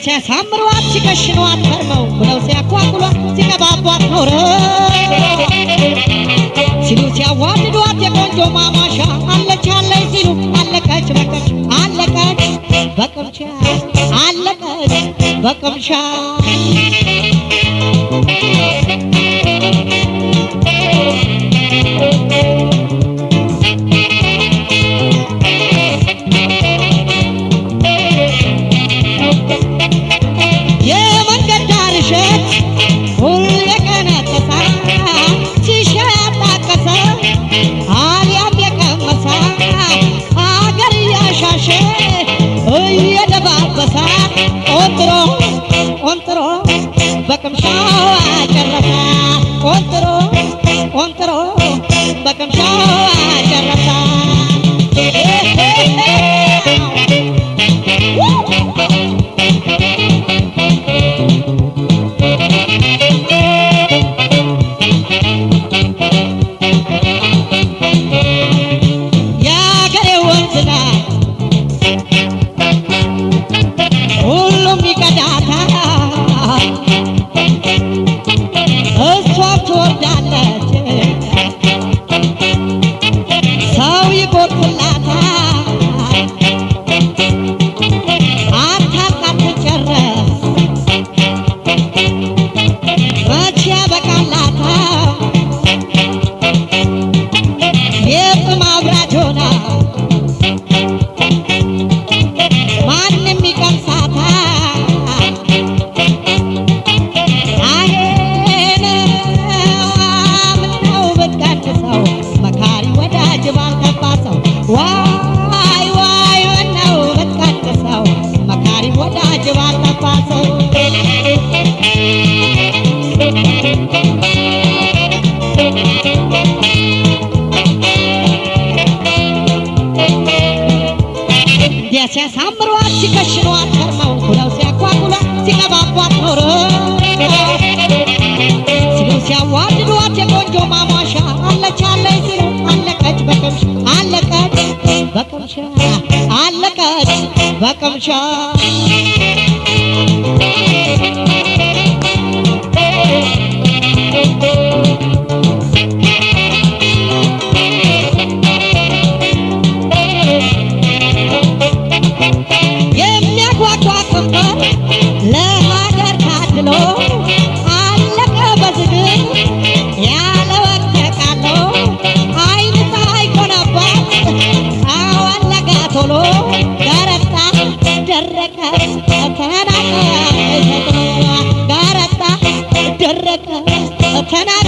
ሲያሳምሯት ሲከሽኗት ከርመው ብለው ሲያኳኩሏት ሲቀባቧት ኖረው ሲሉ ሲያዋድዷት የቆንጆ ማማሻ አለች አለች ሲሉ አለቀች በቅምሻ አለቀች በቅምሻ አለቀች በቅምሻ ቆንጥሮ በቅምሻ ጨረሳ ቆንጥሮ በቅምሻ ጨረሳ የአገሬ ወንዝ ላይ ሁሉም ይቀዳታል እሷም ትወዳለች ሰው ይጎትላታል አታትጨረስ መቼ ያበቃላታል የጥም አብራጅ ሆና ማንም ይቀምሳታል ዋይ ዋይ ወናው በቃተሳው መካሪ ወዳጅ ባልተፋሰው ሲያሳምሯት ሲከሽኗት ከርመው ብለው ሲያኳኩሏት ሲቀባቧት ኖረው ሲሉ ሲያዋድዷት የቆንጆ ማሟሻ አለች አለች ሲሉ አለቀች በቅምሻ አለቀች በቅምሻ አለቀች በቅምሻ የሚያጓጓ ከንፈር ለሀገር ታድሎ አለቀ በዝግር ያለ ወቅት ቃሎ አይን ሳይኮነባት አዋለቀ ቶሎ ገረጣ ደረቀ ተናቀ ገረጣ ደረቀ ተናቀ